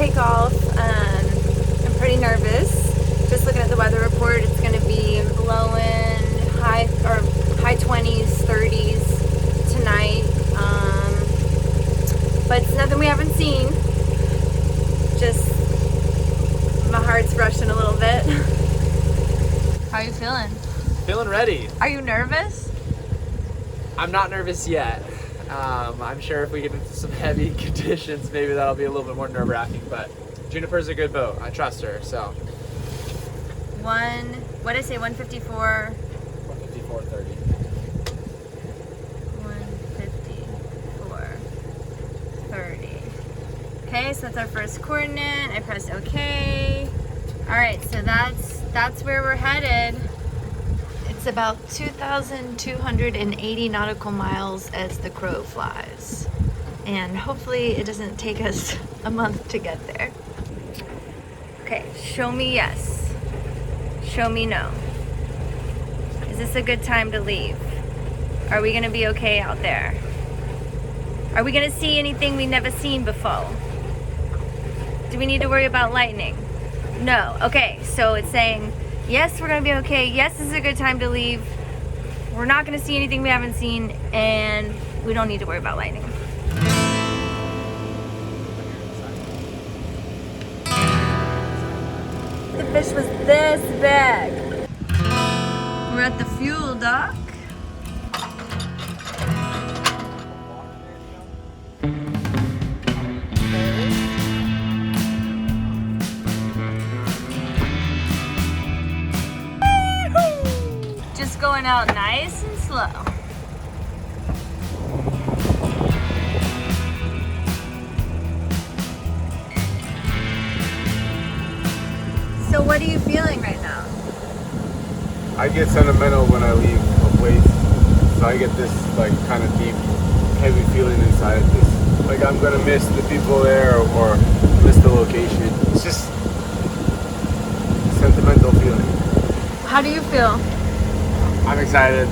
take off. I'm pretty nervous. Just looking at the weather report, it's going to be blowing high 20s, 30s tonight. But it's nothing we haven't seen. Just my heart's rushing a little bit. How are you feeling? Feeling ready. Are you nervous? I'm not nervous yet. I'm sure if we get into some heavy conditions, maybe that'll be a little bit more nerve-wracking, but Juniper's a good boat. I trust her, so. What did I say, 154? 154.30. 154.30. Okay, so that's our first coordinate. I pressed OK. All right, so that's where we're headed. It's about 2,280 nautical miles as the crow flies. And hopefully it doesn't take us a month to get there. Okay, show me yes. Show me no. Is this a good time to leave? Are we gonna be okay out there? Are we gonna see anything we've never seen before? Do we need to worry about lightning? No. Okay, so it's saying, yes, we're gonna be okay. Yes, this is a good time to leave. We're not gonna see anything we haven't seen, and we don't need to worry about lightning. The fish was this big. We're at the fuel dock. Just going out nice and slow. So what are you feeling right now? I get sentimental when I leave a place, so I get this like kind of deep, heavy feeling inside. This like I'm gonna miss the people there or miss the location. It's just a sentimental feeling. How do you feel? I'm excited.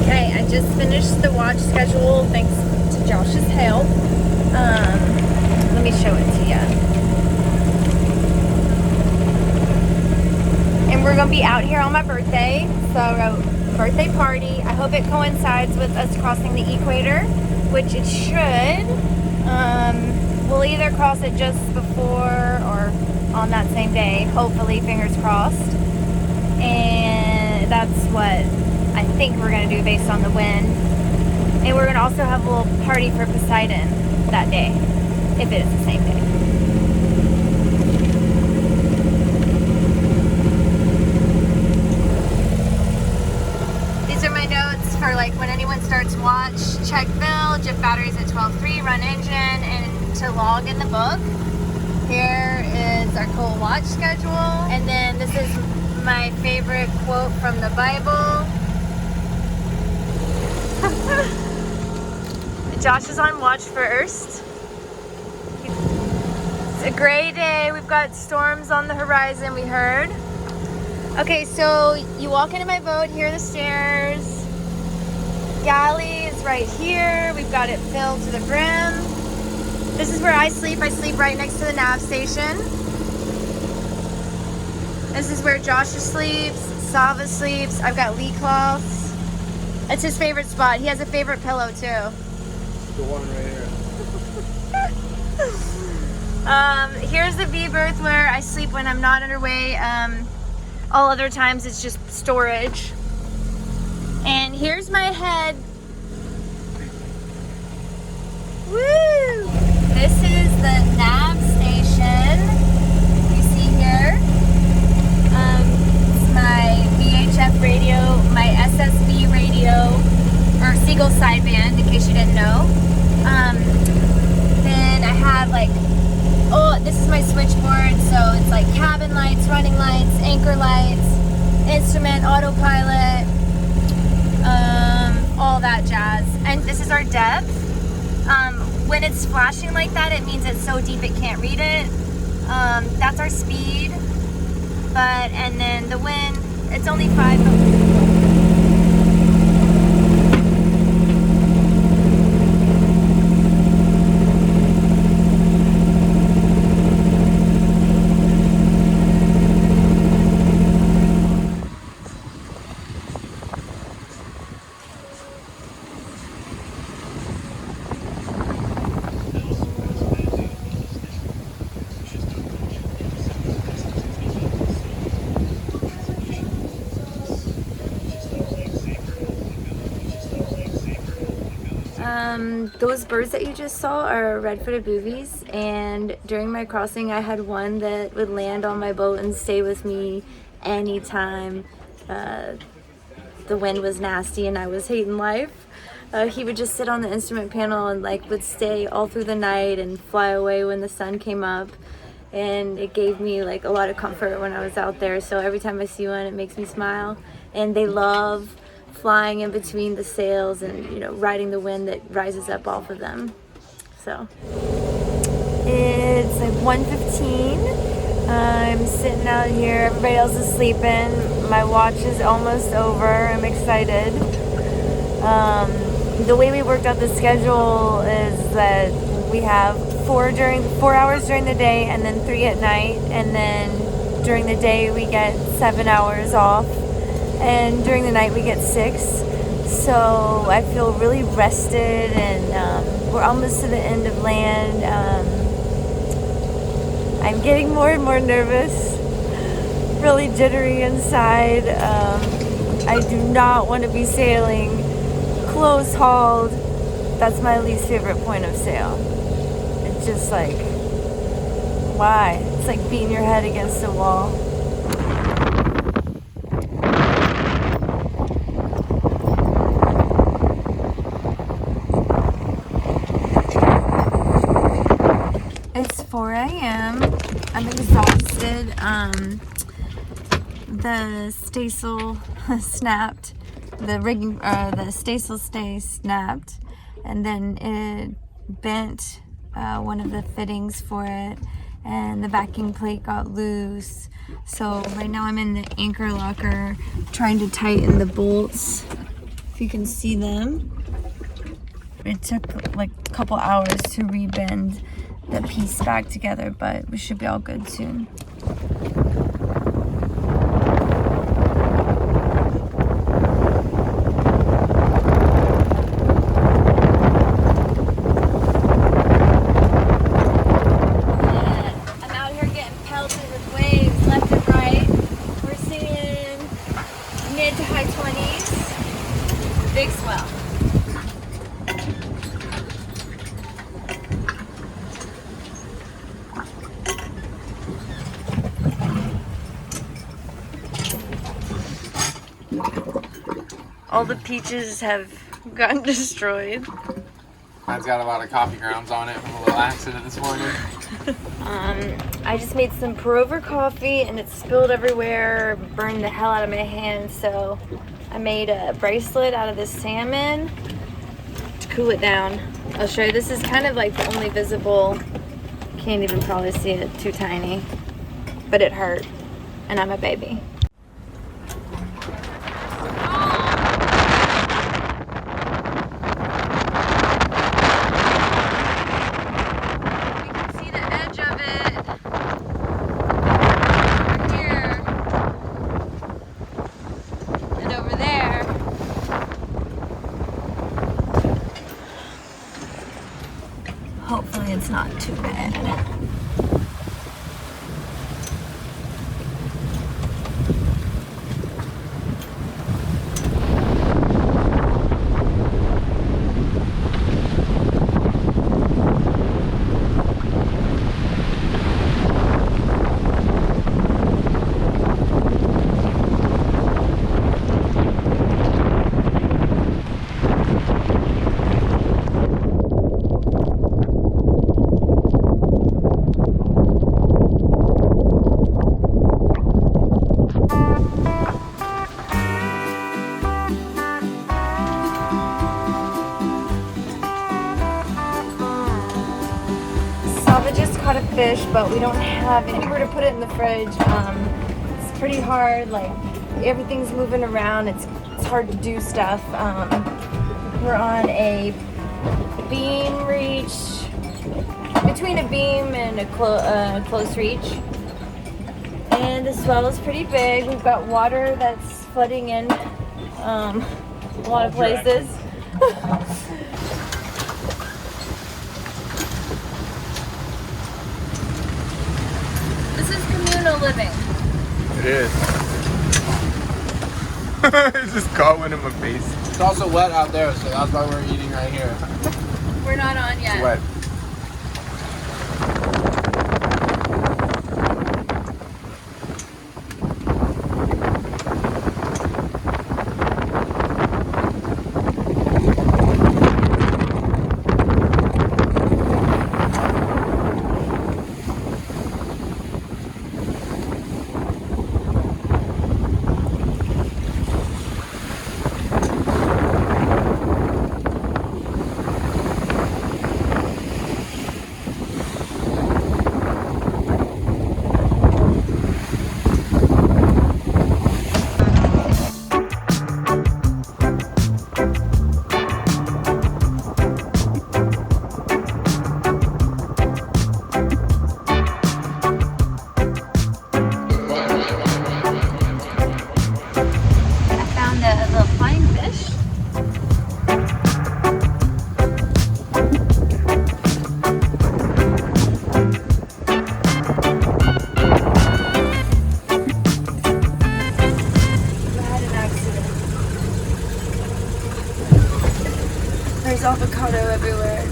Okay, I just finished the watch schedule thanks to Josh's help. Let me show it to you. And we're gonna be out here on my birthday, so birthday party. I hope it coincides with us crossing the equator, which it should. We'll either cross it just before or on that same day, hopefully, fingers crossed. And that's what I think we're gonna do based on the wind. And we're gonna also have a little party for Poseidon that day, if it is the same day. These are my notes for like when anyone starts watch. Check bill, jet batteries at 12.3, run engine, and to log in the book. Here is our cool watch schedule. And then this is my favorite quote from the Bible. Josh is on watch first. It's a gray day. We've got storms on the horizon, we heard. Okay, so you walk into my boat, here are the stairs. Galley is right here. We've got it filled to the brim. This is where I sleep. I sleep right next to the nav station. This is where Josh sleeps, Sava sleeps. I've got lee cloths. It's his favorite spot. He has a favorite pillow too. The one right here. Here's the V berth where I sleep when I'm not underway. All other times it's just storage. And here's my head. Woo! This is the nav station you see here. It's my VHF radio, my SSB radio, or Seagull sideband, in case you didn't know. Then I have like, this is my switchboard, so it's like cabin lights, running lights, anchor lights, instrument, autopilot, all that jazz. And this is our depth. When it's flashing like that, it means it's so deep it can't read it. That's our speed. And then the wind, it's only 5. Those birds that you just saw are red-footed boobies, and during my crossing I had one that would land on my boat and stay with me anytime the wind was nasty and I was hating life. He would just sit on the instrument panel and would stay all through the night and fly away when the sun came up, and it gave me a lot of comfort when I was out there. So every time I see one, it makes me smile. And they love flying in between the sails and riding the wind that rises up off of them. So it's 1:15. I'm sitting out here, everybody else is sleeping. My watch is almost over. I'm excited. The way we worked out the schedule is that we have 4 hours during the day and then 3 at night, and then during the day we get 7 hours off, and during the night we get 6. So I feel really rested, and we're almost to the end of land. I'm getting more and more nervous, really jittery inside. I do not want to be sailing close hauled. That's my least favorite point of sail. It's just why? It's like beating your head against a wall. It's 4 a.m. I'm exhausted. The staysail snapped. The rigging, the staysail stay snapped, and then it bent one of the fittings for it, and the backing plate got loose. So right now I'm in the anchor locker trying to tighten the bolts, if you can see them. It took a couple hours to rebend the piece back together, but we should be all good soon. All the peaches have gotten destroyed. Mine's got a lot of coffee grounds on it from a little accident this morning. I just made some pour-over coffee and it spilled everywhere, burned the hell out of my hands, so I made a bracelet out of this salmon to cool it down. I'll show you. This is kind of the only visible, can't even probably see it, too tiny, but it hurt, and I'm a baby. Hopefully it's not too bad. Fish, but we don't have anywhere to put it in the fridge. It's pretty hard, everything's moving around, it's hard to do stuff. We're on a beam reach, between a beam and a close reach, and the swell is pretty big. We've got water that's flooding in a lot of places. This is communal living. It is. It just caught one in my face. It's also wet out there, so that's why we're eating right here. We're not on yet. It's wet. There's avocado everywhere.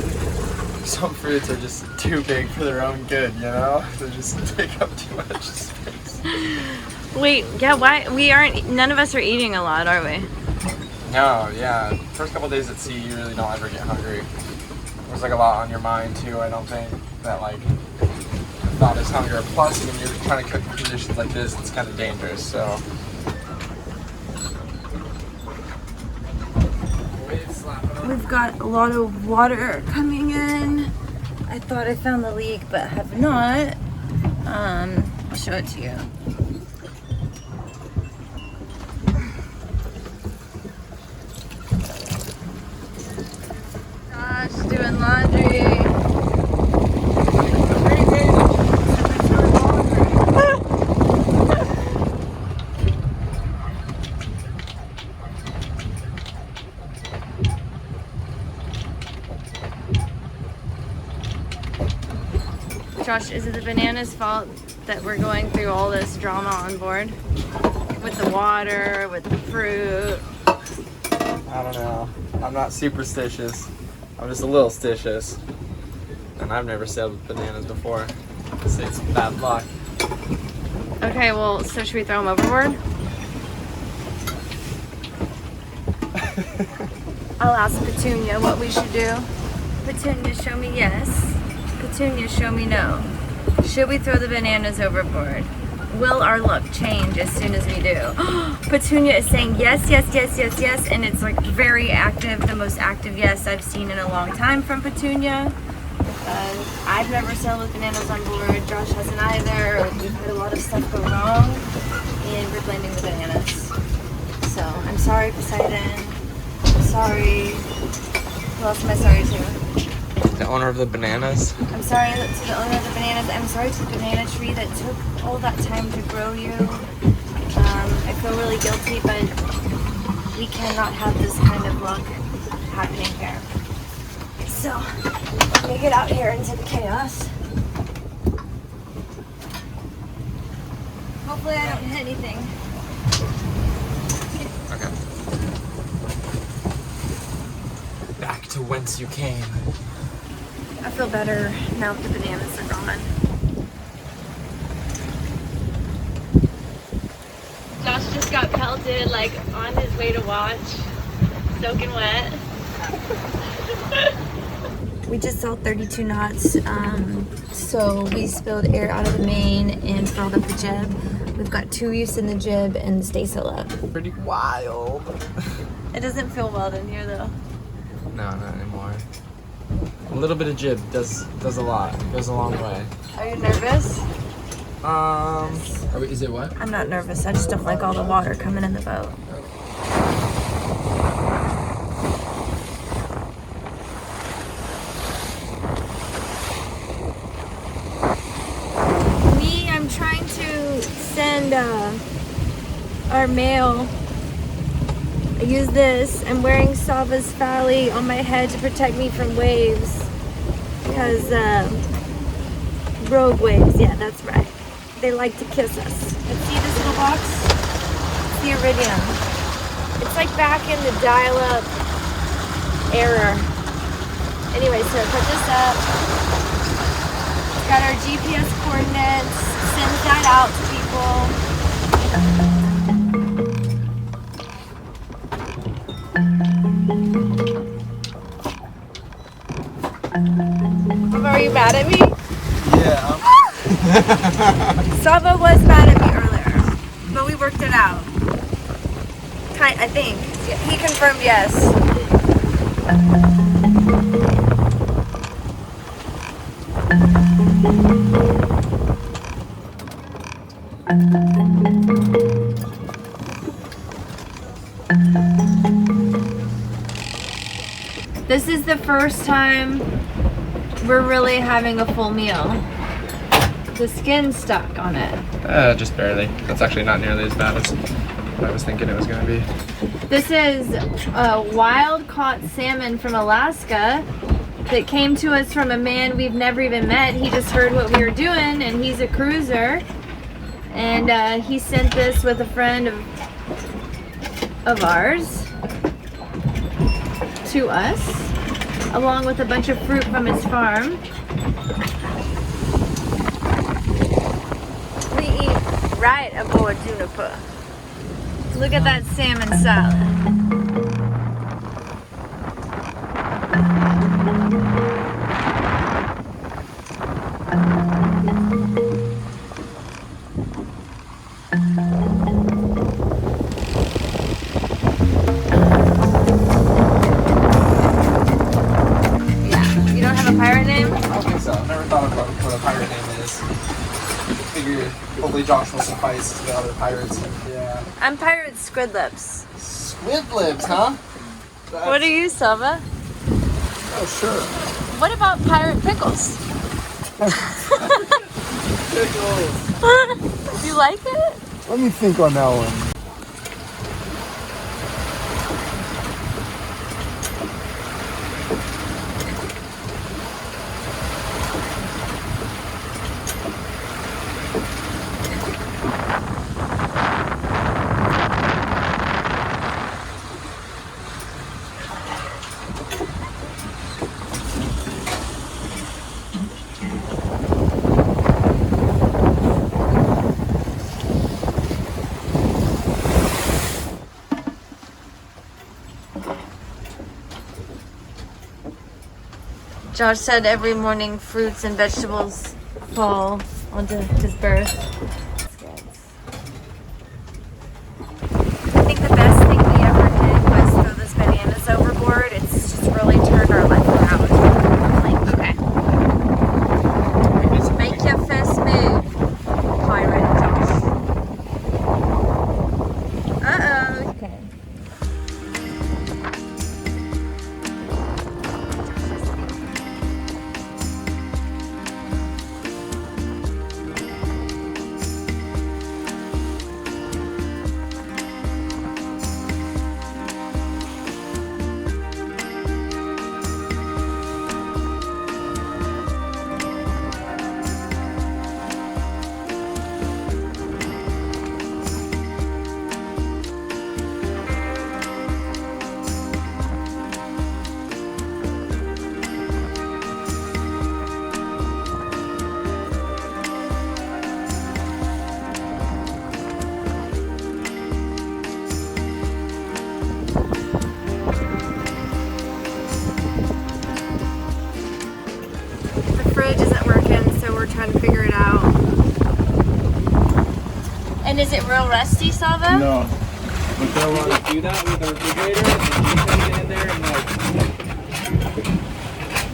Some fruits are just too big for their own good, you know? They just take up too much space. Wait, yeah, why? None of us are eating a lot, are we? No, yeah. First couple days at sea, you really don't ever get hungry. There's like a lot on your mind too. I don't think that like the thought is hunger. Plus, when you're trying to cook in conditions like this, it's kind of dangerous. So. We've got a lot of water coming in. I thought I found the leak, but have not. I'll show it to you. Josh doing laundry. Josh, is it the banana's fault that we're going through all this drama on board? With the water, with the fruit? I don't know. I'm not superstitious. I'm just a little stitious. And I've never sailed with bananas before. I say it's bad luck. Okay, well, so should we throw them overboard? I'll ask Petunia what we should do. Petunia, show me yes. Petunia, show me no. Should we throw the bananas overboard? Will our luck change as soon as we do? Petunia is saying yes, yes, yes, yes, yes, and it's like very active, the most active yes I've seen in a long time from Petunia. I've never sailed with bananas on board. Josh hasn't either. We've had a lot of stuff go wrong, and we're blaming the bananas. So I'm sorry, Poseidon. I'm sorry. Who else am I sorry to? The owner of the bananas? I'm sorry to the owner of the bananas. I'm sorry to the banana tree that took all that time to grow you. I feel really guilty, but we cannot have this kind of luck happening here. So, I'm gonna get out here into the chaos. Hopefully I don't hit anything. Okay. Back to whence you came. I feel better now that the bananas are gone. Josh just got pelted, like, on his way to watch. Soaking wet. We just saw 32 knots, so we spilled air out of the main and filled up the jib. We've got 2 reefs in the jib and the staysail up. Pretty wild. It doesn't feel wild in here, though. No, not anymore. A little bit of jib does a lot. Goes a long way. Are you nervous? Is it what? I'm not nervous. I just don't like all the water coming in the boat. I'm trying to send our mail. I use this. I'm wearing Sava's Valley on my head to protect me from waves. Because, rogue waves, yeah, that's right. They like to kiss us. But see this little box? It's the iridium. It's like back in the dial-up era. Anyway, so cut this up. Got our GPS coordinates. Sends that out to people. Are you mad at me? Yeah. Sava was mad at me earlier, but we worked it out. I think. He confirmed yes. This is the first time we're really having a full meal. The skin's stuck on it. Just barely. That's actually not nearly as bad as I was thinking it was going to be. This is wild caught salmon from Alaska that came to us from a man we've never even met. He just heard what we were doing, and he's a cruiser. And he sent this with a friend of ours to us, along with a bunch of fruit from his farm. We eat right aboard Juniper. Look at that salmon salad. Pirate name? I don't think so. I've never thought about what a pirate name is. Figure hopefully Josh will suffice the other pirates. Yeah. I'm Pirate Squidlips. Squidlips, huh? What are you, Sava? Oh, sure. What about Pirate Pickles? Pickles. You like it? Let me think on that one. Josh said every morning fruits and vegetables fall onto his berth. I think the best thing we ever did was throw those bananas overboard. It's just really turned our life around. I'm like, okay. Just make your first move, Pirate Josh. Uh-oh. Okay. Fridge isn't working, so we're trying to figure it out. And is it real rusty, Sava? No. But they'll Want to do that with the refrigerator and get in there and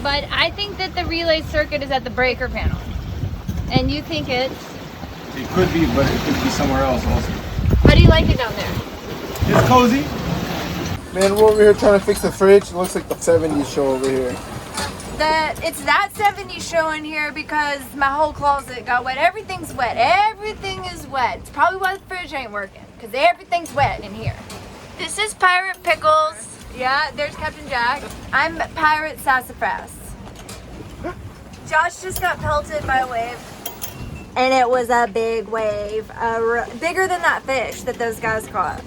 But I think that the relay circuit is at the breaker panel. And you think it's... It could be, but it could be somewhere else also. How do you like it down there? It's cozy. Man, we're over here trying to fix the fridge. It looks like the 70s show over here. It's that 70s show in here because my whole closet got wet. Everything's wet. Everything is wet. It's probably why the fridge ain't working, because everything's wet in here. This is Pirate Pickles. Yeah, there's Captain Jack. I'm Pirate Sassafras. Josh just got pelted by a wave. And it was a big wave. Bigger than that fish that those guys caught.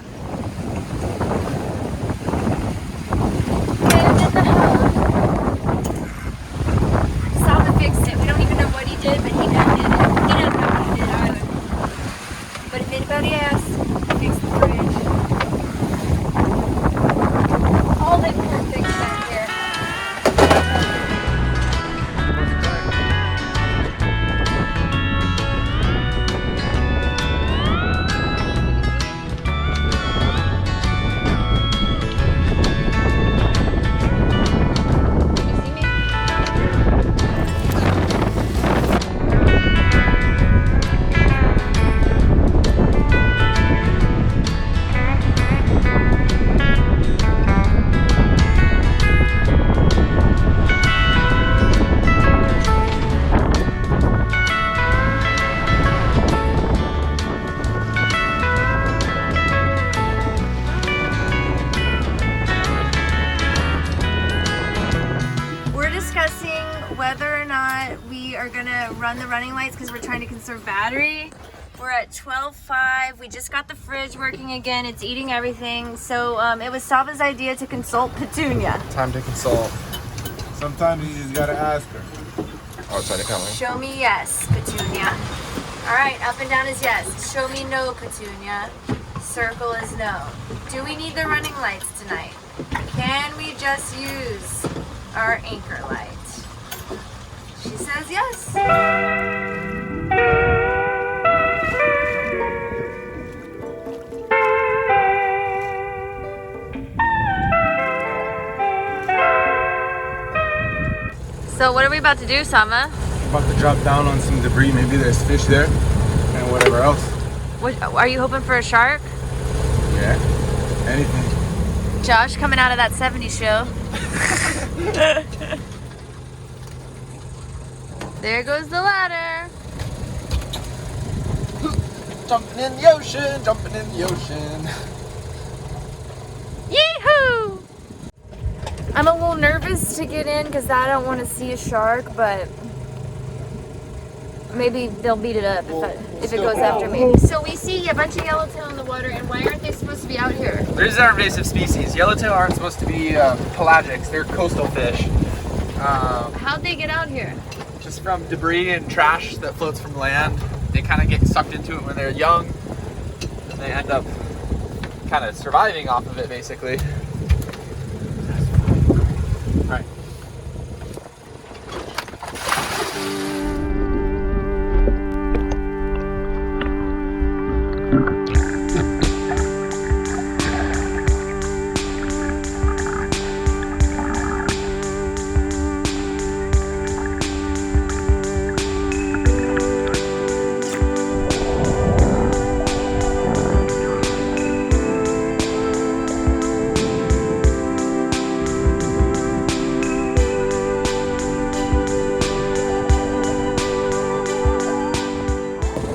not we are gonna run the running lights because we're trying to conserve battery. We're at 12:05. We just got the fridge working again. It's eating everything. So it was Sava's idea to consult Petunia. Time to consult. Sometimes you just gotta ask her. Oh, it's already coming. Show me yes, Petunia. All right, up and down is yes. Show me no, Petunia. Circle is no. Do we need the running lights tonight? Can we just use our anchor light? She says yes. So what are we about to do, Sama? About to drop down on some debris. Maybe there's fish there and whatever else. What, are you hoping for a shark? Yeah, anything. Josh coming out of that 70s show. There goes the ladder. Jumping in the ocean, jumping in the ocean. Yee-hoo! I'm a little nervous to get in because I don't want to see a shark, but maybe they'll beat it up if it goes after me. So we see a bunch of yellowtail in the water, and why aren't they supposed to be out here? These are invasive species. Yellowtail aren't supposed to be pelagics. They're coastal fish. How'd they get out here? Just from debris and trash that floats from land. They kind of get sucked into it when they're young, and they end up kind of surviving off of it, basically. All right.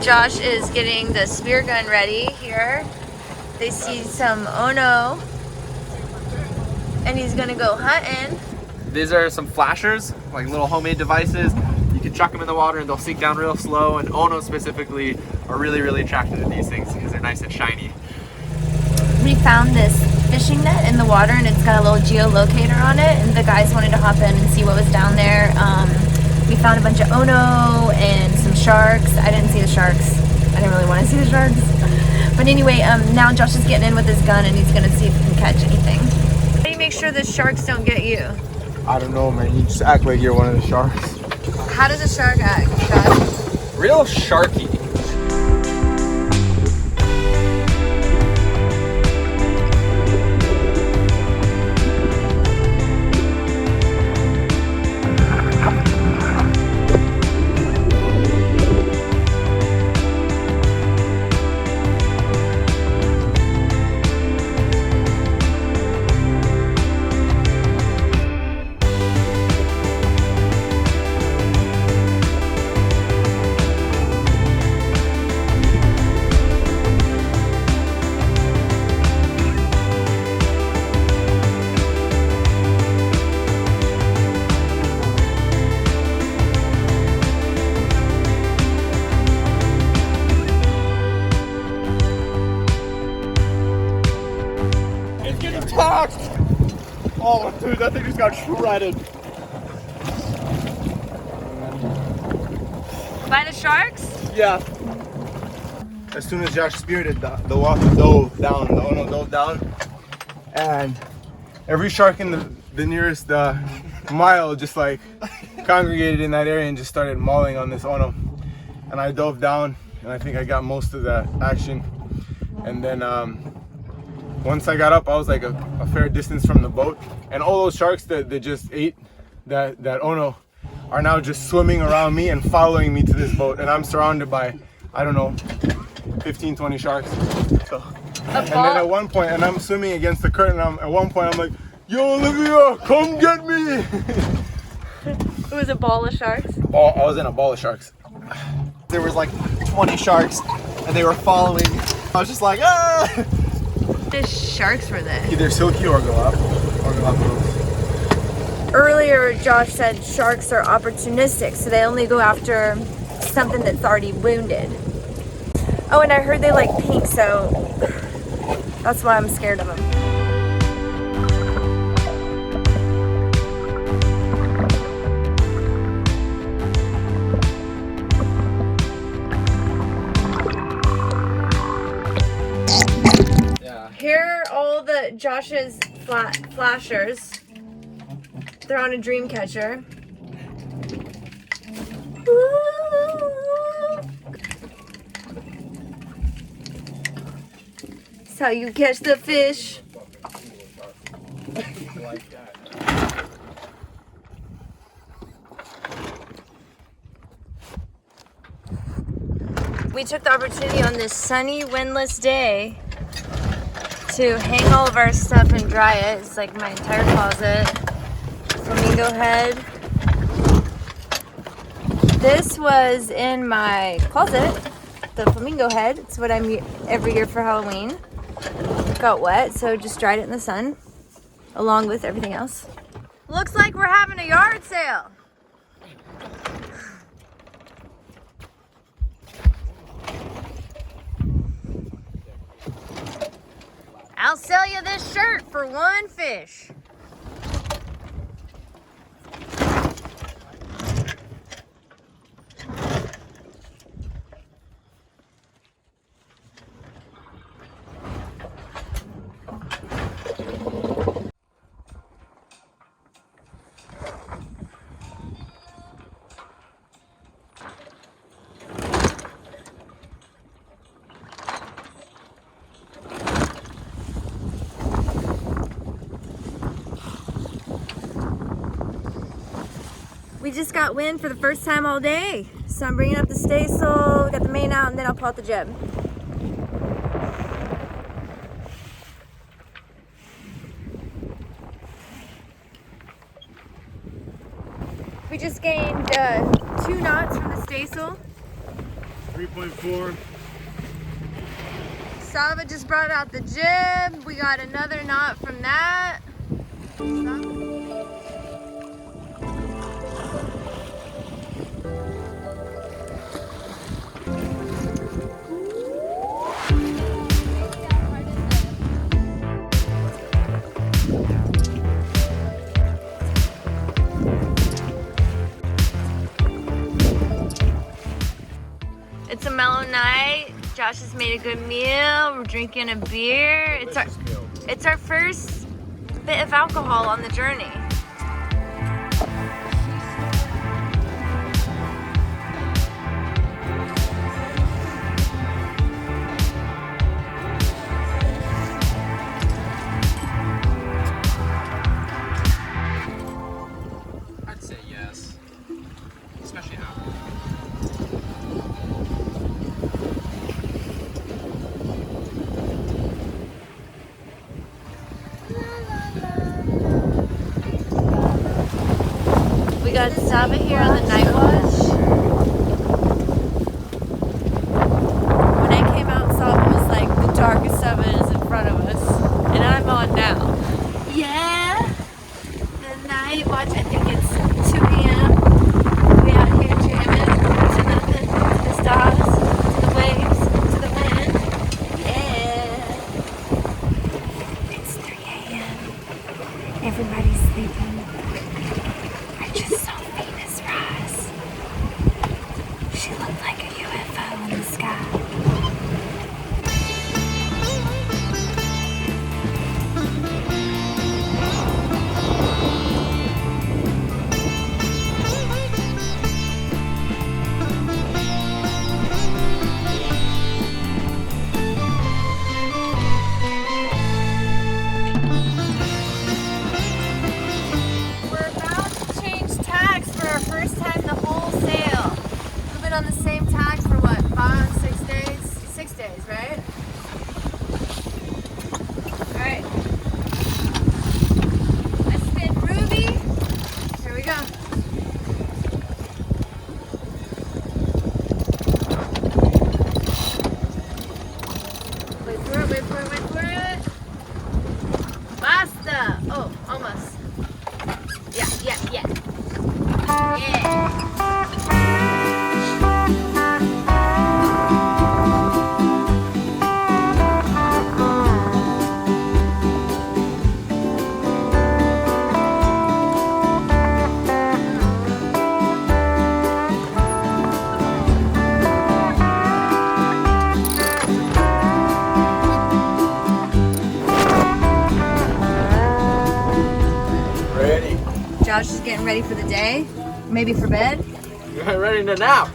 Josh is getting the spear gun ready here. They see some Ono, and he's gonna go hunting. These are some flashers, like little homemade devices. You can chuck them in the water and they'll sink down real slow. And Ono specifically are really, really attracted to these things because they're nice and shiny. We found this fishing net in the water, and it's got a little geolocator on it, and the guys wanted to hop in and see what was down there. We found a bunch of Ono and some sharks. I didn't see the sharks. I didn't really want to see the sharks. But anyway, now Josh is getting in with his gun, and he's going to see if he can catch anything. How do you make sure the sharks don't get you? I don't know, man. You just act like you're one of the sharks. How does a shark act, Josh? Real sharky. Oh, dude, that thing just got shredded. By the sharks? Yeah. As soon as Josh speared it, the water dove down, the Ono dove down. And every shark in the nearest mile just like congregated in that area and just started mauling on this Ono. And I dove down, and I think I got most of that action. And then once I got up, I was like a fair distance from the boat, and all those sharks that just ate that Ono are now just swimming around me and following me to this boat, and I'm surrounded by, I don't know, 15, 20 sharks. So, and then at one point, and I'm swimming against the current, and at one point I'm like, yo, Olivia, come get me! It was a ball of sharks? I was in a ball of sharks. There was like 20 sharks, and they were following. I was just like, ah! The sharks were there. Either silky or galapagos. Earlier earlier Josh said sharks are opportunistic, so they only go after something that's already wounded. Oh, and I heard they like pink, so that's why I'm scared of them. Yeah. Here are all the Josh's flashers. They're on a dream catcher. That's how you catch the fish. We took the opportunity on this sunny, windless day to hang all of our stuff and dry it. It's like my entire closet. Flamingo head. This was in my closet, the flamingo head. It's what I'm every year for Halloween. Got wet, so just dried it in the sun, along with everything else. Looks like we're having a yard sale. I'll sell you this shirt for one fish. We just got wind for the first time all day. So I'm bringing up the staysail, got the main out, and then I'll pull out the jib. We just gained 2 knots from the staysail. 3.4. Sava just brought out the jib. We got another knot from that. It's a mellow night. Josh has made a good meal. We're drinking a beer. It's our first bit of alcohol on the journey. I'd say yes. Especially now. We got Sava here on the night watch. When I came out, Sava was like the darkest Sava is in front of us. And I'm on now. Yeah. The night watch, I think it's 2 a.m. We out here jamming to nothing, to the stars, to the waves, to the wind. Yeah. It's 3 a.m. Everybody's sleeping. I just saw Venus rise. She looked like a UFO in the sky. Ready. Josh is getting ready for the day, maybe for bed. You're ready to nap.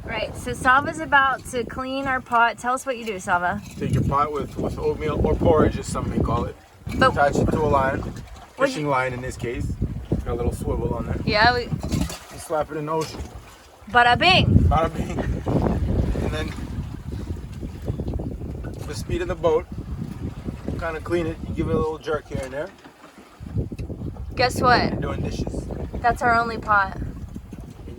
Right, so Sava's about to clean our pot. Tell us what you do, Sava. Take your pot with oatmeal or porridge, as some may call it. But Attach it to a line, fishing line in this case. Got a little swivel on there. yeah, And slap it in the ocean. bada bing. Bada bing. And then the speed of the boat, kind of clean it. You give it a little jerk here and there. Guess what? You're doing dishes. That's our only pot.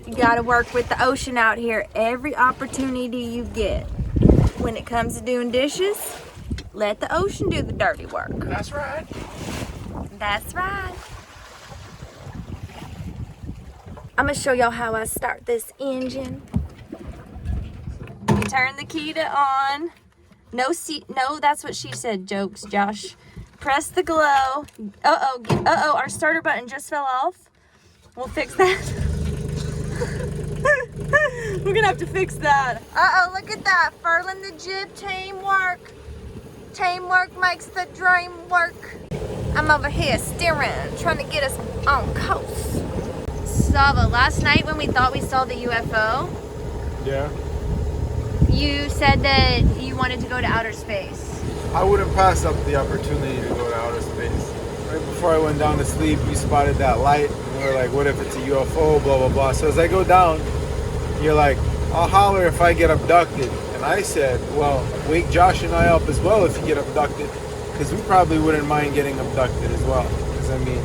You gotta work with the ocean out here every opportunity you get. When it comes to doing dishes, let the ocean do the dirty work. That's right. That's right. I'm gonna show y'all how I start this engine. You turn the key to on. No, that's what she said, jokes, Josh. Press the glow. Uh-oh, our starter button just fell off. We'll fix that. We're gonna have to fix that. Uh-oh, look at that. Furling the jib, teamwork. Teamwork makes the dream work. I'm over here steering, trying to get us on course. Sava, last night when we thought we saw the UFO, Yeah. you said that you wanted to go to outer space. I wouldn't pass up the opportunity to go to outer space. Right before I went down to sleep, we spotted that light. And we were like, what if it's a UFO, blah, blah, blah. So as I go down, you're like, I'll holler if I get abducted. And I said, well, wake Josh and I up as well if you get abducted. Because we probably wouldn't mind getting abducted as well. Because, I mean,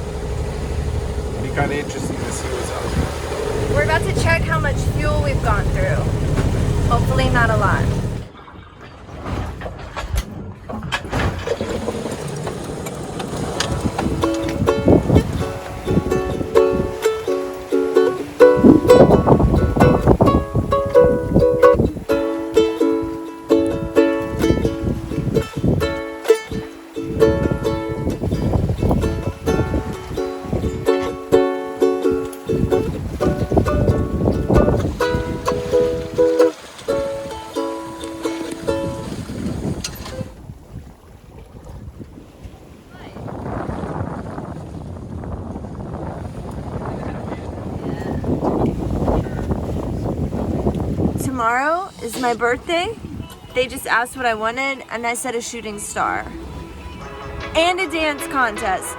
it'd be kind of interesting to see what's out there. We're about to check how much fuel we've gone through. Hopefully not a lot. Tomorrow is my birthday. They just asked what I wanted, and I said a shooting star. And a dance contest.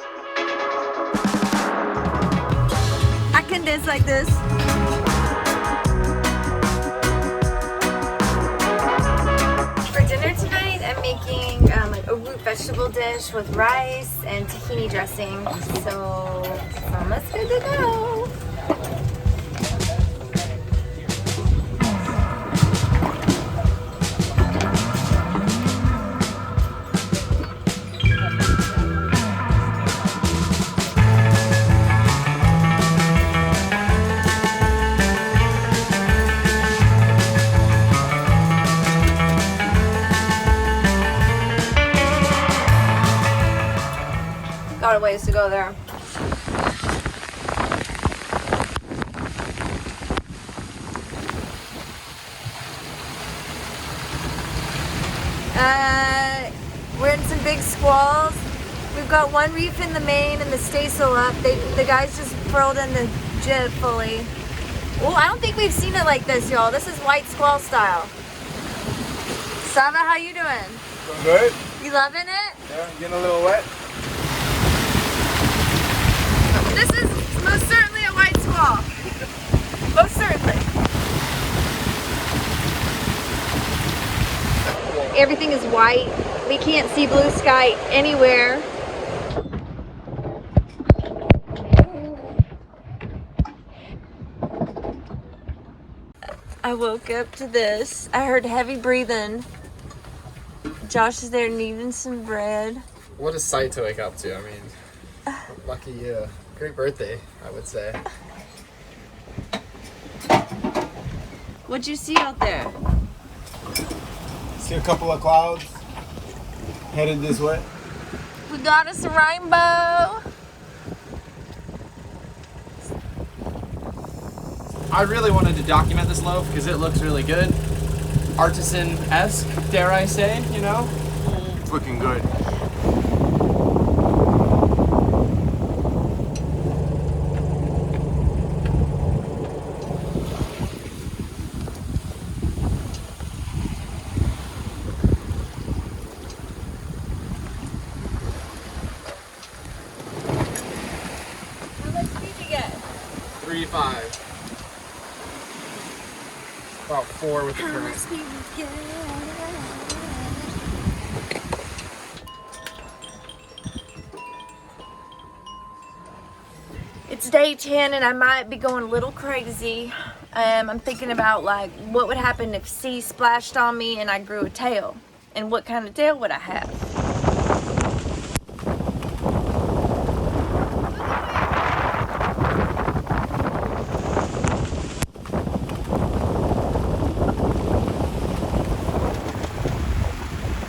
I can dance like this. For dinner tonight, I'm making like a root vegetable dish with rice and tahini dressing. So it's almost good to go. Got a ways to go there. We're in some big squalls. We've got one reef in the main and the staysail up. The guys just furled in the jib fully. Well, I don't think we've seen it like this, y'all. This is white squall style. Sava, how you doing? Doing good? You loving it? Yeah, getting a little wet. This is most certainly a white squall. Most certainly. Everything is white. We can't see blue sky anywhere. I woke up to this. I heard heavy breathing. Josh is there needing some bread. What a sight to wake up to. I mean, lucky you. Great birthday, I would say. What'd you see out there? See a couple of clouds headed this way. We got us a rainbow. I really wanted to document this loaf because it looks really good. Artisan-esque, dare I say, you know? It's looking good. 3.5. About 4 with the current. It's day 10 and I might be going a little crazy. I'm thinking about like what would happen if sea splashed on me and I grew a tail, and what kind of tail would I have?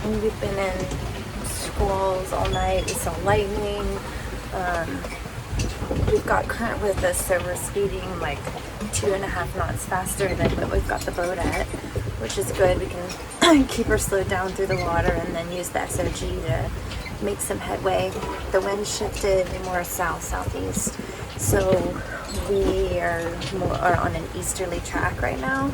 And we've been in squalls all night. We saw lightning. We've got current with us, so we're speeding like 2.5 knots faster than what we've got the boat at, which is good. We can keep her slowed down through the water and then use the SOG to make some headway. The wind shifted more south-southeast, so we are on an easterly track right now.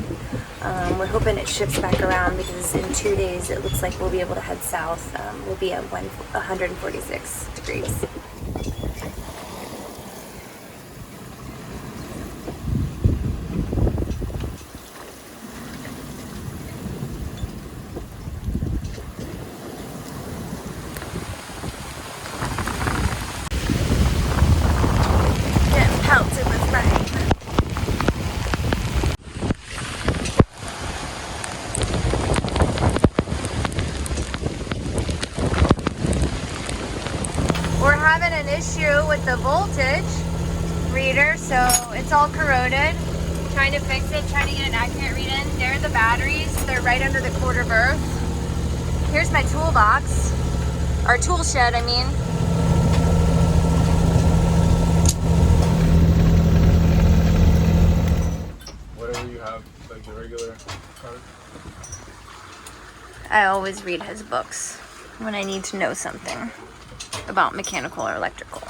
We're hoping it shifts back around because in 2 days it looks like we'll be able to head south. We'll be at 146 degrees. Issue with the voltage reader, so it's all corroded. Trying to fix it, trying to get an accurate reading. There are the batteries, they're right under the quarter berth. Here's my toolbox, or tool shed, I mean. Whatever you have, like the regular card. I always read his books when I need to know something about mechanical or electrical.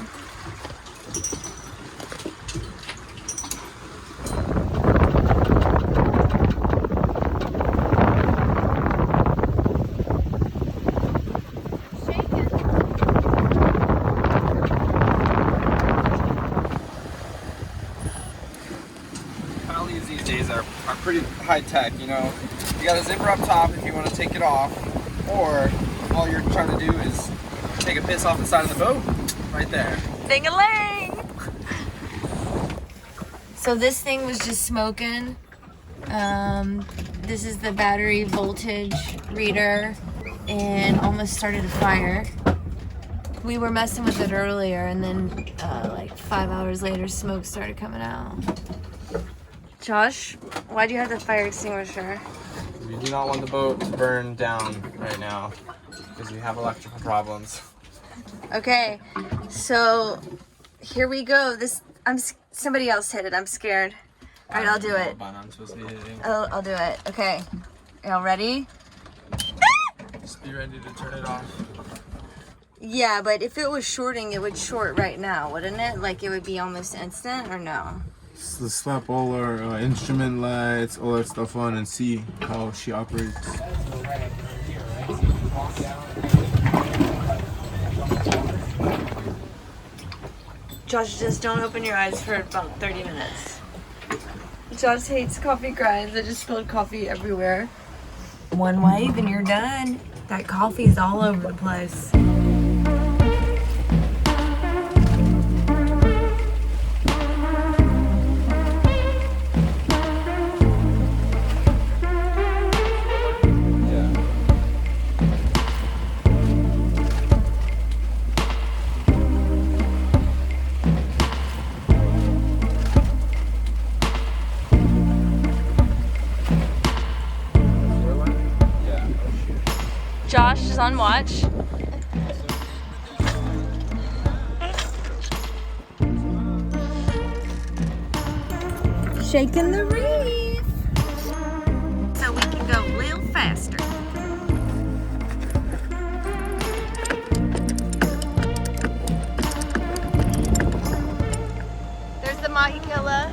Pallies these days are pretty high tech, you know. You got a zipper up top if you want to take it off, or all you're trying to do is take a piss off the side of the boat, right there. Ding-a-ling! So this thing was just smoking. This is the battery voltage reader and almost started a fire. We were messing with it earlier and then like 5 hours later smoke started coming out. Josh, why do you have the fire extinguisher? We do not want the boat to burn down right now because we have electrical problems. Okay, so here we go. Somebody else hit it. I'm scared. All right, I'll do it. I'm supposed to be hitting. I'll do it. Okay, y'all ready? Just be ready to turn it off. Yeah, but if it was shorting, it would short right now, wouldn't it? Like it would be almost instant, or no? So slap all our instrument lights, all that stuff on, and see how she operates. Josh, just don't open your eyes for about 30 minutes. Josh hates coffee grinds. I just spilled coffee everywhere. One wave and you're done. That coffee's all over the place. Josh is on watch. Shaking the reef so we can go a little faster. There's the mahi killer.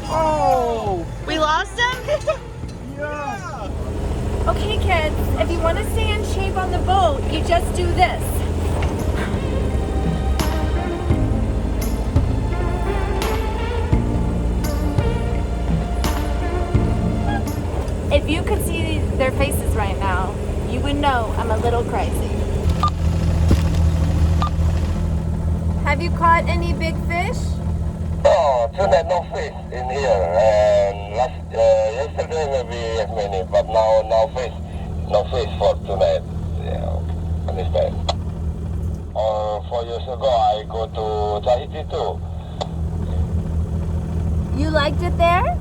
Oh! We lost him? Yeah! Okay, kids, if you want to stay in shape on the boat, you just do this. little crazy. Have you caught any big fish? No, tonight no fish in here. And yesterday maybe as many, but now no fish. No fish for tonight. Yeah, understand. 4 years ago I go to Tahiti too. You liked it there?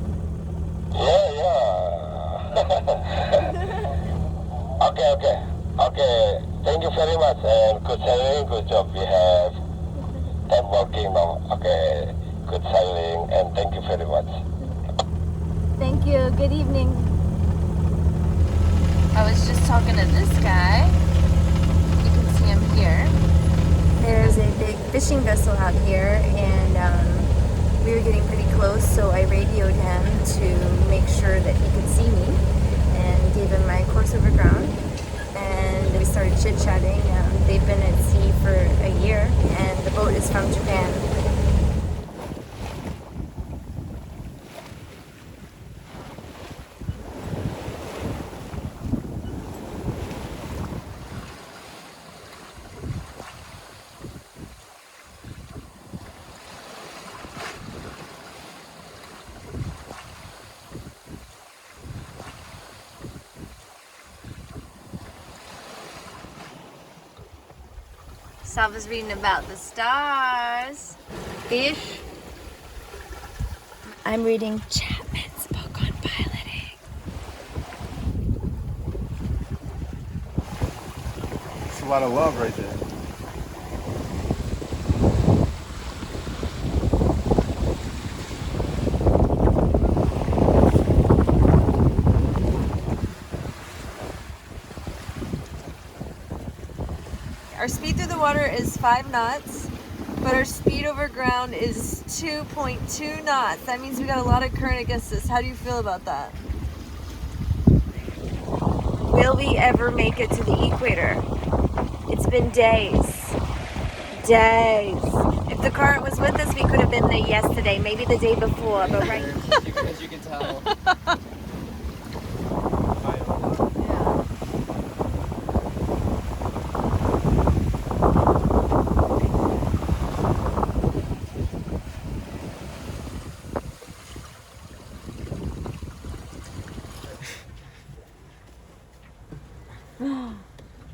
Yeah. Okay. Thank you very much and good sailing, good job. We have time working now. Okay, good sailing and thank you very much. Thank you. Good evening. I was just talking to this guy. You can see him here. There's a big fishing vessel out here, and we were getting pretty close, so I radioed him to make sure that he could see me and gave him my course over ground. And we started chit-chatting. They've been at sea for a year, and the boat is from Japan. Salva's reading about the stars. Fish. I'm reading Chapman's book on piloting. It's a lot of love right there. Our speed through the water is 5 knots, but our speed over ground is 2.2 knots. That means we got a lot of current against us. How do you feel about that? Will we ever make it to the equator? It's been days. Days. If the current was with us, we could have been there yesterday, maybe the day before, but right. As you can tell.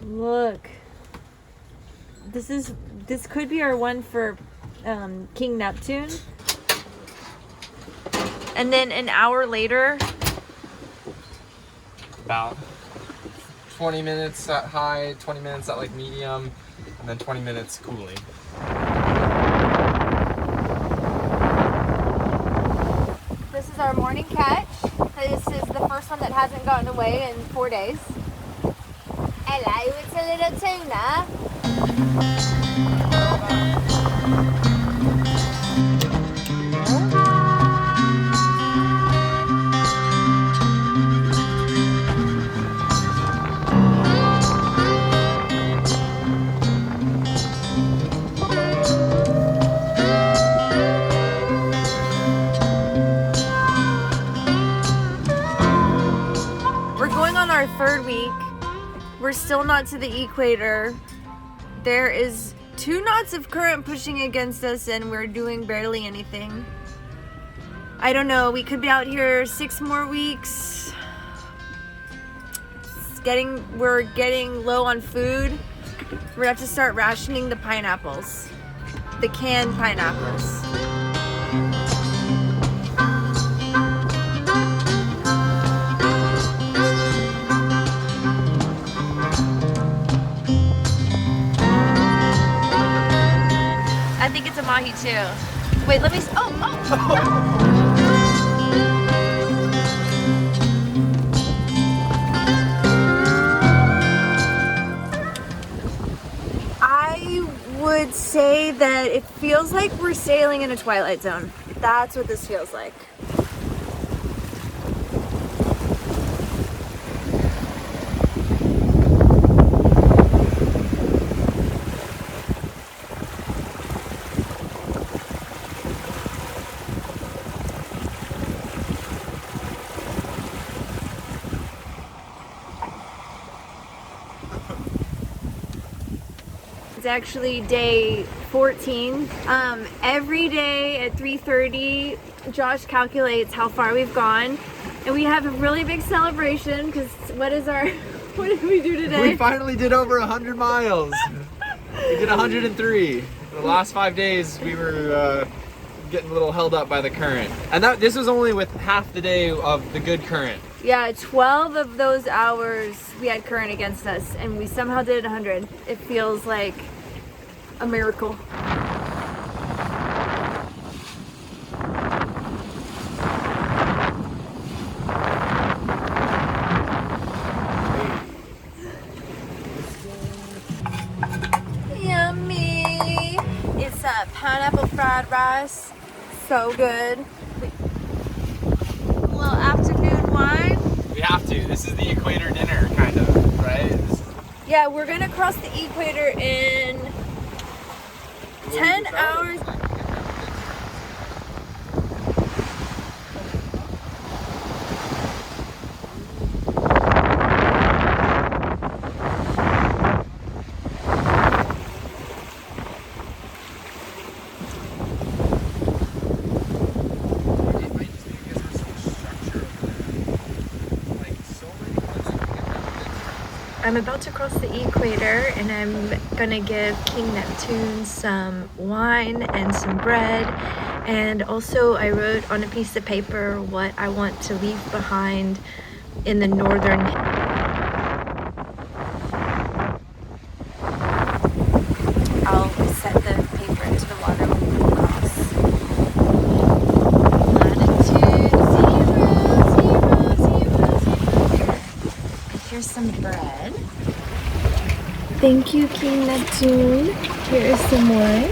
Look, this could be our one for King Neptune, and then an hour later, About 20 minutes at high, 20 minutes at like medium, and then 20 minutes cooling. this is our morning catch. This is the first one that hasn't gotten away in 4 days. Hello, it's a little tuna. We're going on our 3rd week. We're still not to the equator. There is 2 knots of current pushing against us, and we're doing barely anything. I don't know, we could be out here 6 more weeks. We're getting low on food. We're gonna have to start rationing the pineapples. The canned pineapples. I think it's a mahi too. Wait, let me. Oh! I would say that it feels like we're sailing in a twilight zone. That's what this feels like. actually day 14. Every day at 3:30, Josh calculates how far we've gone, and we have a really big celebration because what did we do today? We finally did over 100 miles. We did 103. The last 5 days we were getting a little held up by the current. And this was only with half the day of the good current. Yeah, 12 of those hours we had current against us, and we somehow did 100. It feels like a miracle. Yummy! It's pineapple fried rice. So good. A little afternoon wine. We have to. This is the Equator dinner, kind of, right? Yeah, we're gonna cross the equator in 10 hours. I'm about to cross the equator and I'm gonna give King Neptune some wine and some bread, and also I wrote on a piece of paper what I want to leave behind in the northern. I'll set the paper into the water when we cross. Here's some bread. Thank you, King Neptune. Here's some wine.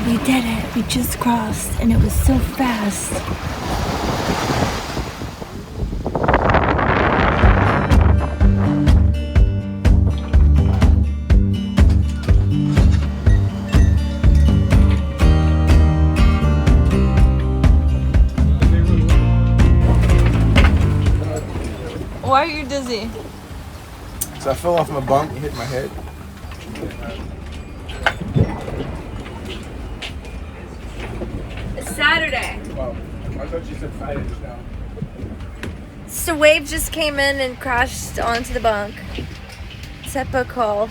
We did it. We just crossed, and it was so fast. Why are you dizzy? So I fell off my bunk and hit my head. It's Saturday. Wow. I thought you said Friday just now. So wave just came in and crashed onto the bunk. Typical.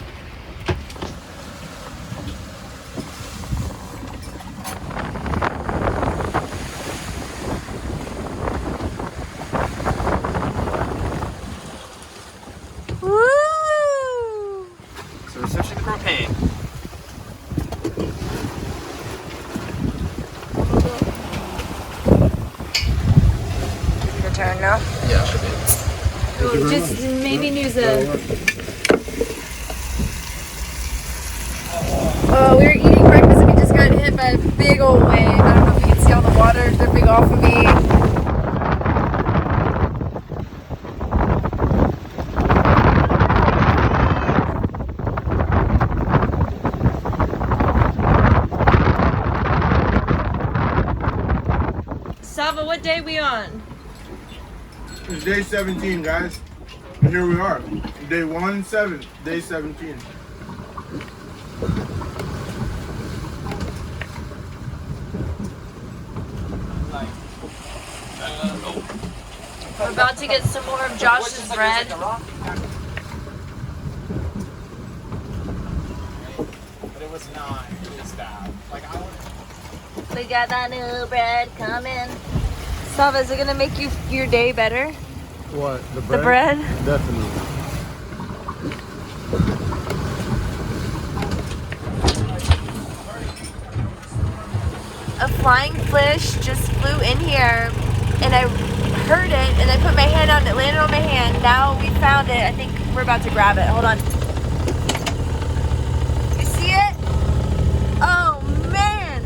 So we're switching to propane. Your turn now. Yeah, should be. Just maybe use a. Oh, we were eating breakfast and we just got hit by a big old wave. I don't know if you can see all the water dripping off of me. Sava, what day we on? It's day 17, guys. And here we are. Day 1-7, day 17. We're about to get some more of Josh's bread. But it was not. It was bad. Like I would. We got that new bread coming. Sava, is it gonna make your day better? What? The The bread? Definitely. A flying fish just flew in here and I heard it and I put my hand on it, landed on my hand. Now we found it. I think we're about to grab it. Hold on. You see it? Oh man.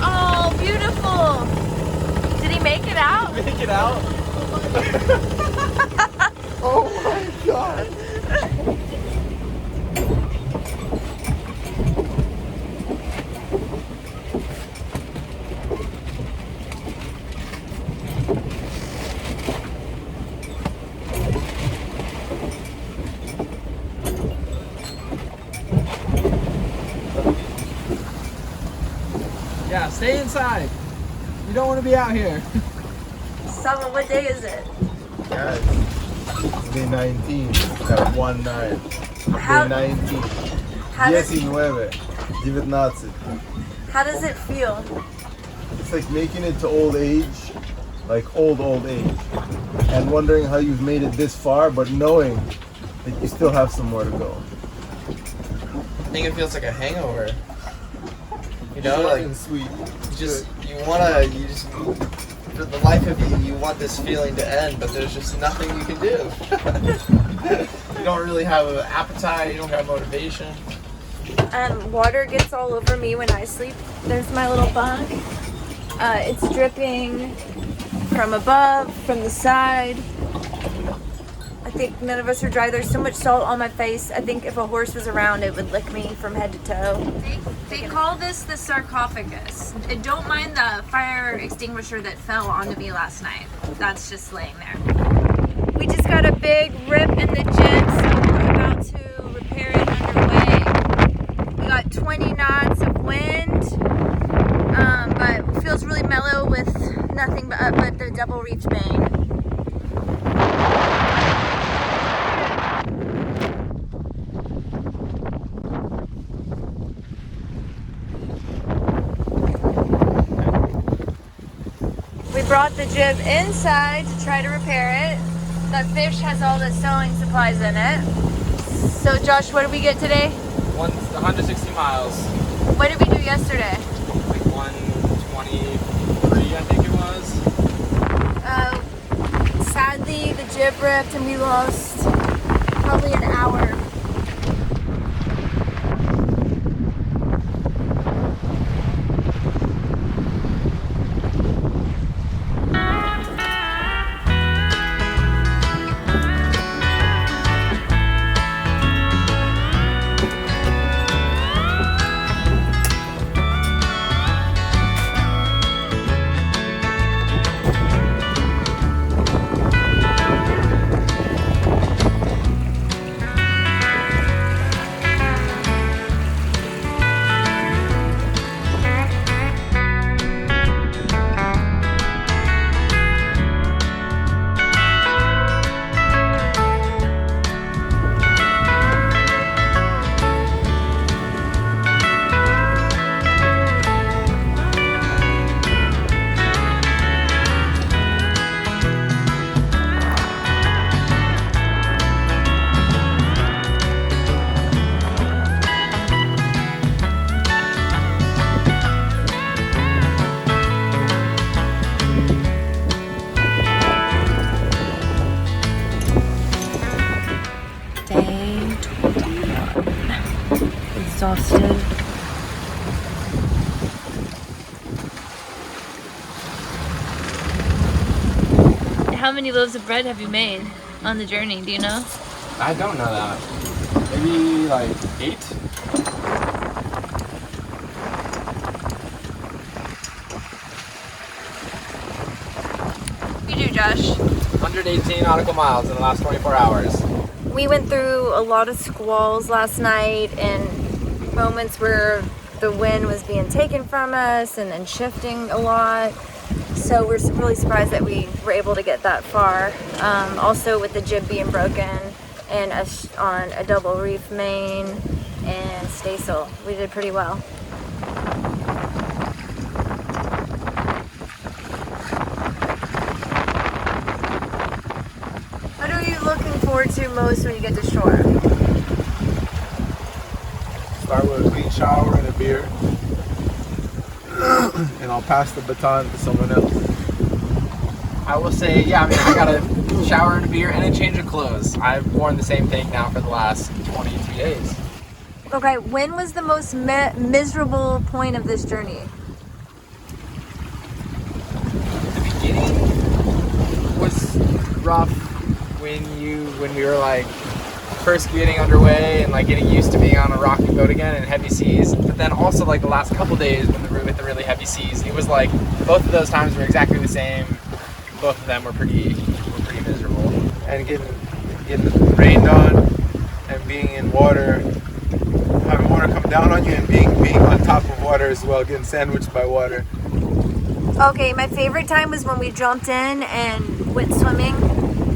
Oh, beautiful. Did he make it out? Make it out. Oh my god. Yeah, stay inside. You don't want to be out here. Summer, what day is it? Guys, it's day 19. Got 1-9. How- Day 19. How does, 19. 19. how does it feel? It's like making it to old age, like old age, and wondering how you've made it this far, but knowing that you still have some more to go. I think it feels like a hangover. You know, Short like and sweet. for the life of you, you want this feeling to end, but there's just nothing you can do. You don't really have an appetite, you don't have motivation. Water gets all over me when I sleep. There's my little bunk. It's dripping from above, from the side. I think none of us are dry. There's so much salt on my face. I think if a horse was around, it would lick me from head to toe. They call this the sarcophagus. And don't mind the fire extinguisher that fell onto me last night. That's just laying there. We just got a big rip in the jib, so we're about to repair it underway. We got 20 knots of wind, but it feels really mellow with nothing but the double reefed main. We brought the jib inside to try to repair it. That fish has all the sewing supplies in it. So Josh, what did we get today? 160 miles. What did we do yesterday? Like 123, I think it was. Sadly, the jib ripped and we lost probably an hour. Exhausted. How many loaves of bread have you made on the journey? Do you know? I don't know that. Maybe like 8? You do, Josh. 118 nautical miles in the last 24 hours. We went through a lot of squalls last night and moments where the wind was being taken from us and then shifting a lot. So we're really surprised that we were able to get that far. Also with the jib being broken and us on a double reef main and staysail, we did pretty well. What are you looking forward to most when you get to shore? Start with a clean shower and a beer. And I'll pass the baton to someone else. I will say, yeah, I mean, I got a shower and a beer and a change of clothes. I've worn the same thing now for the last 22 days. Okay, when was the most miserable point of this journey? The beginning was rough when we were like first getting underway and like getting used to being on a rocky boat again in heavy seas. But then also like the last couple days when with the really heavy seas, it was like both of those times were exactly the same. Both of them were pretty miserable. And getting rained on and being in water, having water come down on you and being on top of water as well, getting sandwiched by water. Okay, my favorite time was when we jumped in and went swimming,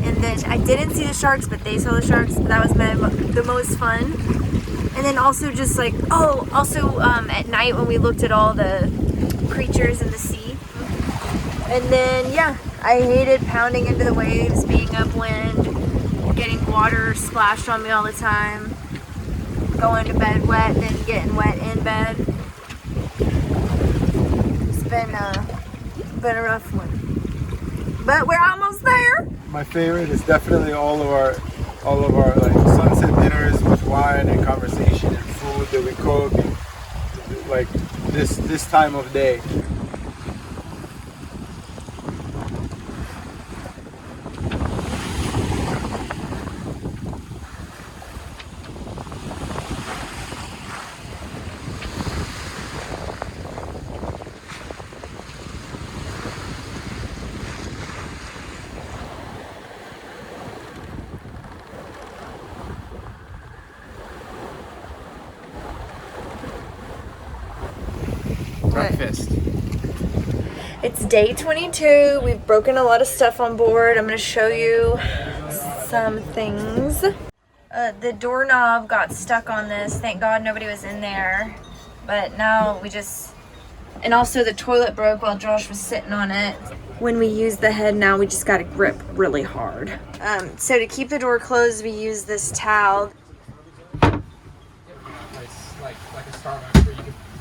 and then I didn't see the sharks, but they saw the sharks. But that was the most fun. And then also just like, at night when we looked at all the creatures in the sea. And then, yeah, I hated pounding into the waves, being upwind, getting water splashed on me all the time, going to bed wet, then getting wet in bed. It's been a rough one. But we're almost there. My favorite is definitely all of our like sunset dinners with wine and conversation and food that we cook, and like this time of day. Breakfast. It's day 22. We've broken a lot of stuff on board. I'm going to show you some things. The doorknob got stuck on this. Thank God nobody was in there. But now and also the toilet broke while Josh was sitting on it. When we use the head now, we just got to grip really hard. So to keep the door closed, we use this towel.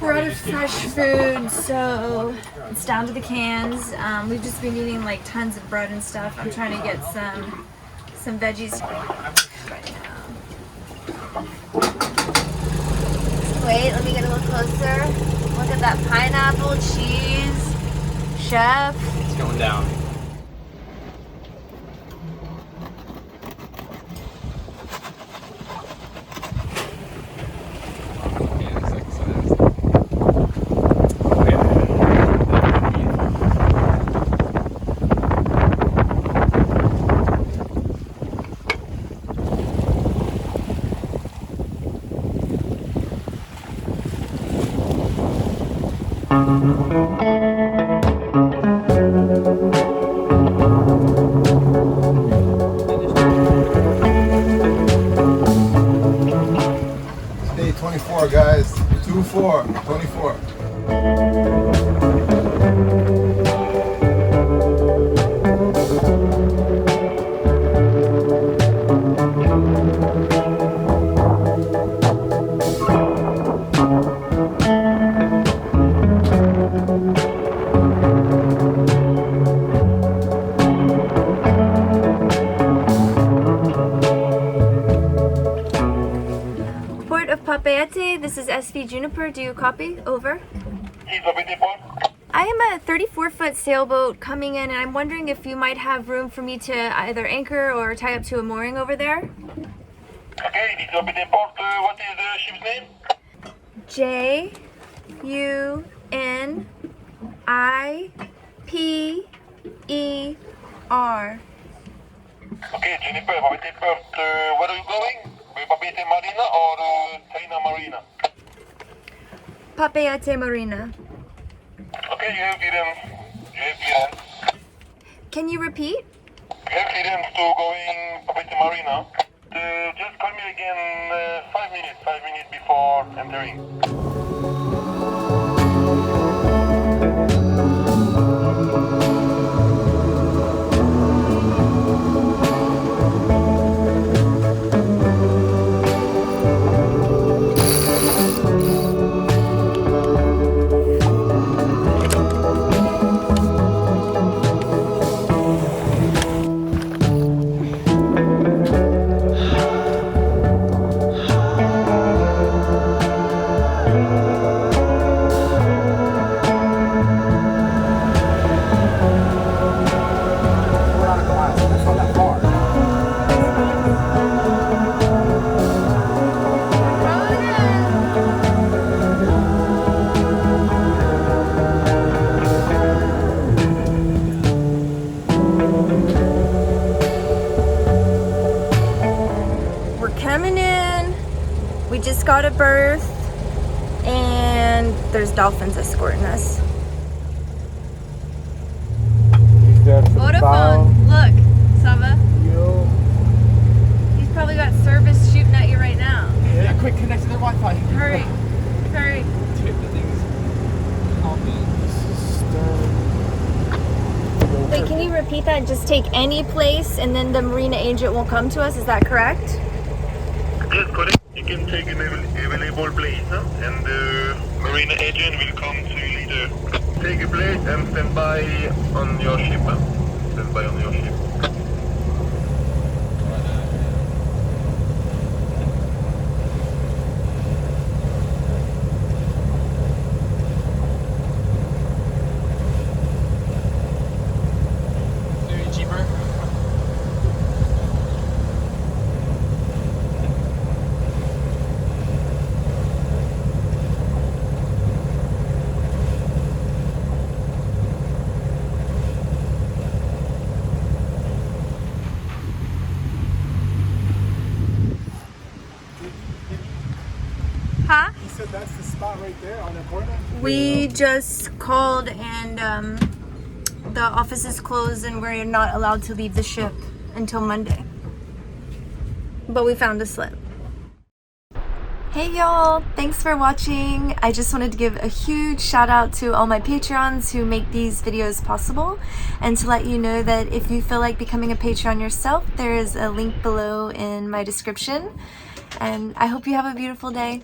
We're out of fresh food, so it's down to the cans. We've just been eating like tons of bread and stuff. I'm trying to get some veggies right now. Wait, let me get a little closer. Look at that pineapple, cheese, chef. It's going down. Day 24, guys. 24. This is SV Juniper. Do you copy? Over. I am a 34-foot sailboat coming in, and I'm wondering if you might have room for me to either anchor or tie up to a mooring over there. Okay, this will be the port. What is the ship's name? Juniper. Okay, Juniper, what is the port? Where are you going? Papeete Marina or China Marina? Papeete Marina. Okay, you have clearance. Can you repeat? You have clearance to going Papeete Marina. Just call me again 5 minutes before entering. We're coming in. We just got a berth. And there's dolphins escorting us. He's there for the bow. Vodafone, look, Sava. Yo. He's probably got service shooting at you right now. Yeah, quick, connect to their Wi-Fi. Hurry, hurry. Dude, the thing's pumping. Wait, can you repeat that? Just take any place and then the marina agent will come to us, is that correct? Yes, correct. You can take an available place, huh? And the marina agent will come to either take a place and stand by on your ship, huh? Stand by on your ship. Very cheaper. Huh? You said that's the spot right there on the corner? We just called and the office is closed and we're not allowed to leave the ship until Monday. But we found a slip. Hey y'all, thanks for watching. I just wanted to give a huge shout out to all my Patreons who make these videos possible, and to let you know that if you feel like becoming a Patreon yourself, there is a link below in my description. And I hope you have a beautiful day.